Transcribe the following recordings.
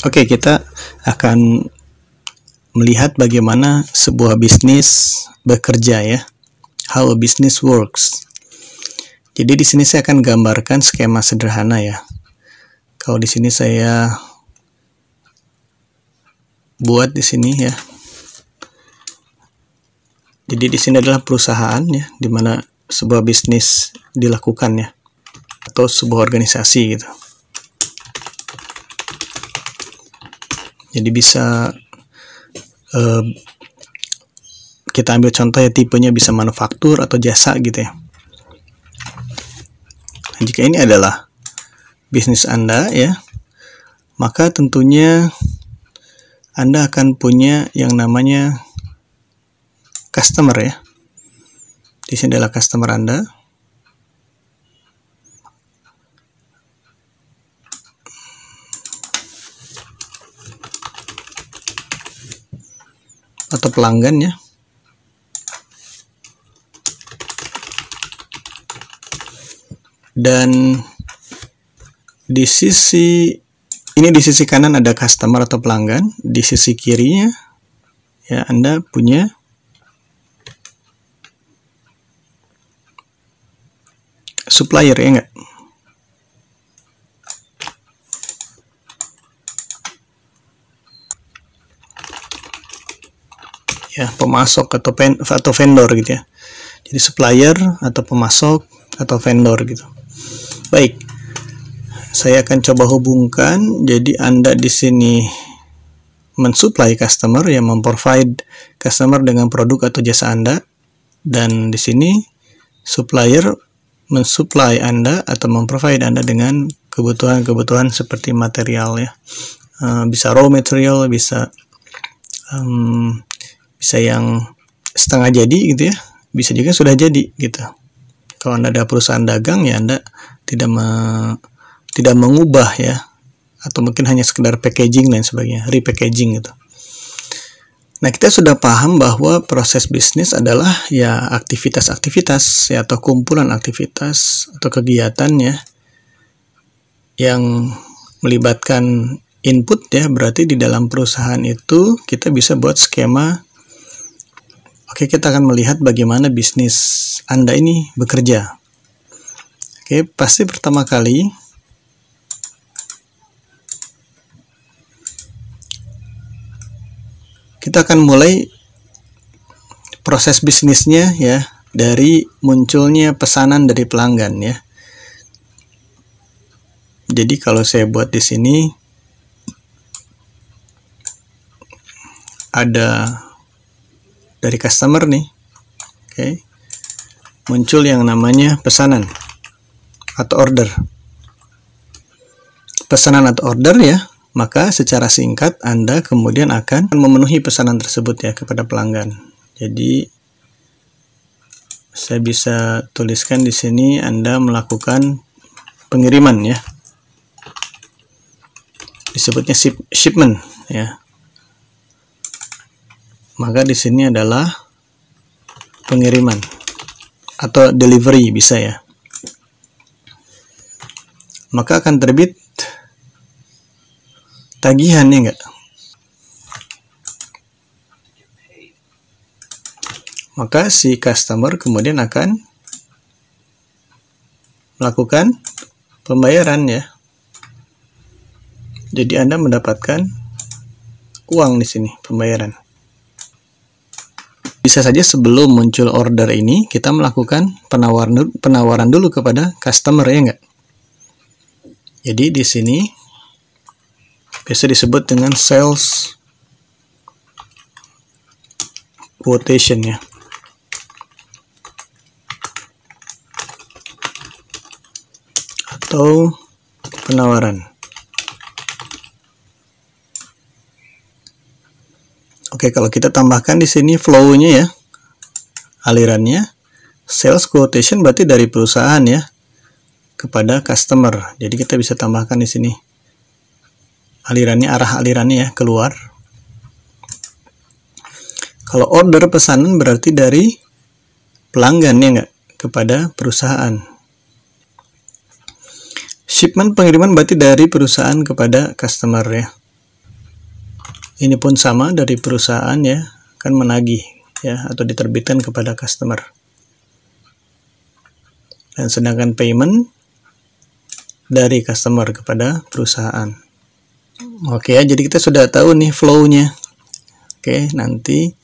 Oke, kita akan melihat bagaimana sebuah bisnis bekerja ya. How a business works. Jadi di sini saya akan gambarkan skema sederhana ya. Kalau di sini saya buat di sini ya. Jadi di sini adalah perusahaan ya, di mana sebuah bisnis dilakukan ya, atau sebuah organisasi gitu. Jadi bisa kita ambil contoh ya, tipenya bisa manufaktur atau jasa gitu ya. Nah, jika ini adalah bisnis Anda ya, maka tentunya Anda akan punya yang namanya customer ya. Di sini adalah customer Anda. Atau pelanggan ya. Dan di sisi ini, di sisi kanan ada customer atau pelanggan, di sisi kirinya ya Anda punya supplier ya enggak? Ya, pemasok atau vendor gitu ya. Jadi supplier atau pemasok atau vendor gitu. Baik. Saya akan coba hubungkan. Jadi Anda di sini mensupply customer ya, memprovide customer dengan produk atau jasa Anda, dan di sini supplier mensupply Anda atau memprovide Anda dengan kebutuhan-kebutuhan seperti material ya. Bisa raw material, bisa yang setengah jadi gitu ya, bisa juga sudah jadi gitu. Kalau Anda ada perusahaan dagang ya, Anda tidak mengubah ya, atau mungkin hanya sekedar packaging dan sebagainya, repackaging gitu. Nah, kita sudah paham bahwa proses bisnis adalah ya aktivitas-aktivitas ya, atau kumpulan aktivitas atau kegiatan ya, yang melibatkan input ya. Berarti di dalam perusahaan itu kita bisa buat skema. Oke, kita akan melihat bagaimana bisnis Anda ini bekerja. Oke, pasti pertama kali kita akan mulai proses bisnisnya ya dari munculnya pesanan dari pelanggan ya. Jadi kalau saya buat di sini ada dari customer nih, oke, muncul yang namanya pesanan atau order. Pesanan atau order ya, maka secara singkat Anda kemudian akan memenuhi pesanan tersebut ya kepada pelanggan. Jadi saya bisa tuliskan di sini Anda melakukan pengiriman ya. Disebutnya shipment ya. Maka di sini adalah pengiriman atau delivery bisa ya. Maka akan terbit tagihan ya enggak? Maka si customer kemudian akan melakukan pembayaran ya. Jadi Anda mendapatkan uang di sini, pembayaran. Bisa saja sebelum muncul order ini kita melakukan penawaran dulu kepada customer ya enggak? Jadi di sini biasa disebut dengan sales quotation ya. Atau penawaran. Oke, kalau kita tambahkan di sini flow-nya ya, alirannya, sales quotation berarti dari perusahaan ya kepada customer. Jadi kita bisa tambahkan di sini alirannya, arah alirannya ya keluar. Kalau order pesanan berarti dari pelanggan ya enggak kepada perusahaan. Shipment pengiriman berarti dari perusahaan kepada customer ya. Ini pun sama, dari perusahaan ya, akan menagih ya atau diterbitkan kepada customer. Dan sedangkan payment dari customer kepada perusahaan. Oke ya, jadi kita sudah tahu nih flow-nya. Oke, nanti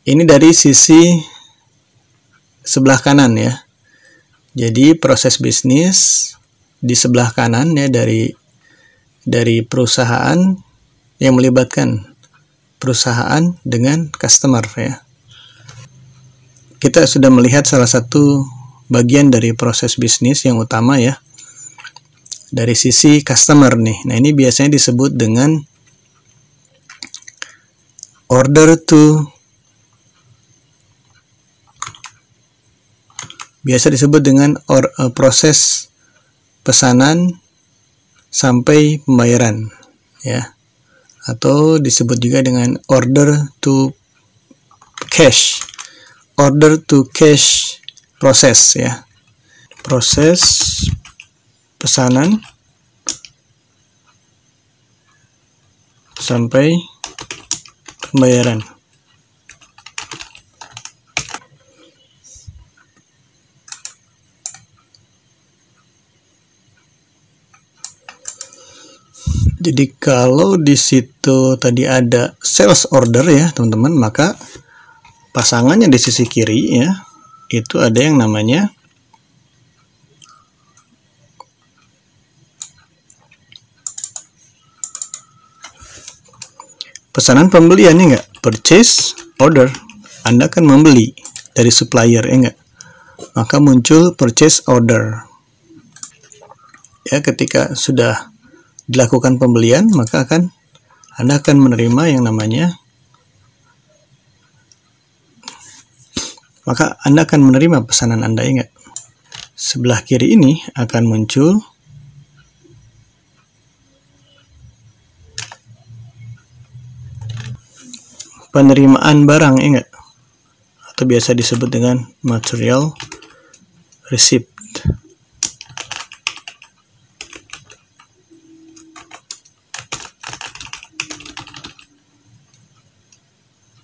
ini dari sisi sebelah kanan ya. Jadi proses bisnis di sebelah kanan ya, dari perusahaan yang melibatkan perusahaan dengan customer ya. Kita sudah melihat salah satu bagian dari proses bisnis yang utama ya, dari sisi customer nih. Nah, ini biasanya disebut dengan proses pesanan sampai pembayaran ya, atau disebut juga dengan order to cash proses ya, proses pesanan sampai pembayaran. Jadi kalau di situ tadi ada sales order ya teman-teman, maka pasangannya di sisi kiri ya, itu ada yang namanya pesanan pembelian ya enggak? Purchase order. Anda akan membeli dari supplier ya enggak? Maka muncul purchase order. Ya, ketika sudah dilakukan pembelian, maka Anda akan menerima yang namanya pesanan Anda ya enggak? Sebelah kiri ini akan muncul penerimaan barang ya enggak? Atau biasa disebut dengan material receipt.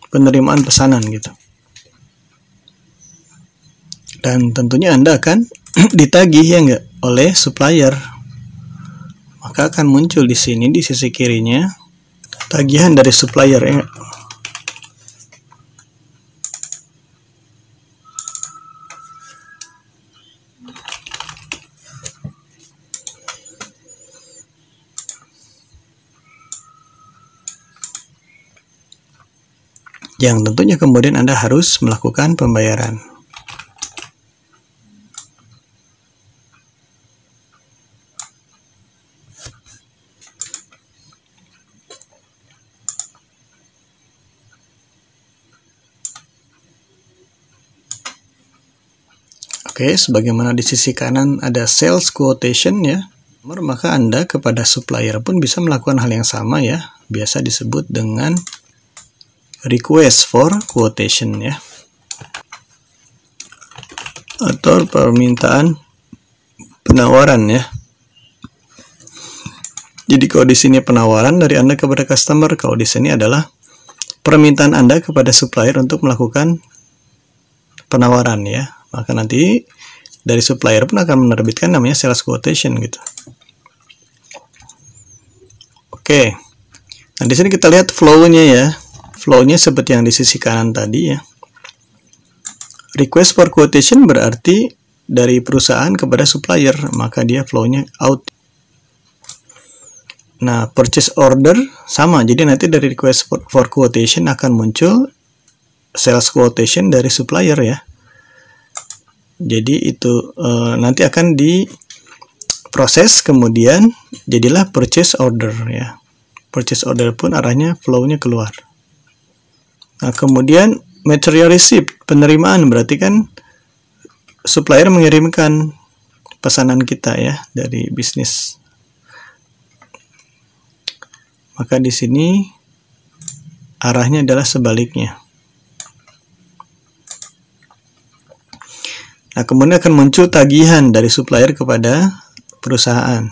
Penerimaan pesanan gitu. Dan tentunya Anda akan ditagih ya enggak oleh supplier. Maka akan muncul di sini di sisi kirinya tagihan dari supplier ya enggak? Yang tentunya kemudian Anda harus melakukan pembayaran. Oke, sebagaimana di sisi kanan ada sales quotation ya, maka Anda kepada supplier pun bisa melakukan hal yang sama ya, biasa disebut dengan request for quotation ya, atau permintaan penawaran ya. Jadi kalau di sini penawaran dari Anda kepada customer, kalau di sini adalah permintaan Anda kepada supplier untuk melakukan penawaran ya. Maka nanti dari supplier pun akan menerbitkan namanya sales quotation gitu. Oke. Nah, di sini kita lihat flow-nya ya. Flow-nya seperti yang di sisi kanan tadi ya. Request for quotation berarti dari perusahaan kepada supplier, maka dia flow-nya out. Nah, purchase order sama, jadi nanti dari request for quotation akan muncul sales quotation dari supplier ya. Jadi itu nanti akan diproses, kemudian jadilah purchase order ya. Purchase order pun arahnya flow-nya keluar. Nah, kemudian material receipt, penerimaan, berarti kan supplier mengirimkan pesanan kita ya dari bisnis. Maka di sini arahnya adalah sebaliknya. Nah, kemudian akan muncul tagihan dari supplier kepada perusahaan.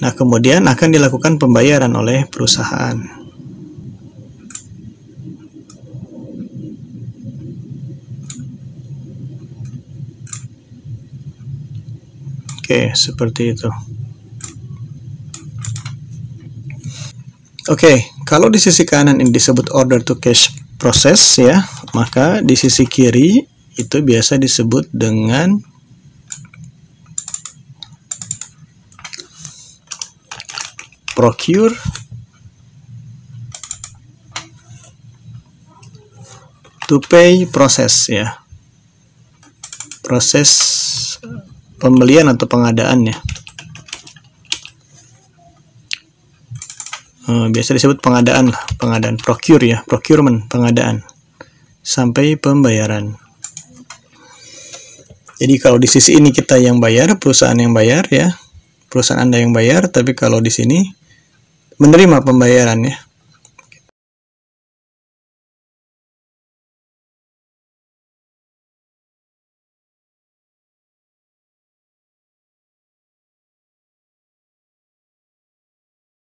Nah, kemudian akan dilakukan pembayaran oleh perusahaan. Oke, seperti itu. Oke, kalau di sisi kanan ini disebut order to cash process ya, maka di sisi kiri itu biasa disebut dengan procure to pay process ya. Proses pembelian atau pengadaan ya. Biasa disebut pengadaan lah, pengadaan procure ya, procurement, pengadaan sampai pembayaran. Jadi kalau di sisi ini kita yang bayar, perusahaan yang bayar ya, perusahaan Anda yang bayar, tapi kalau di sini menerima pembayaran ya.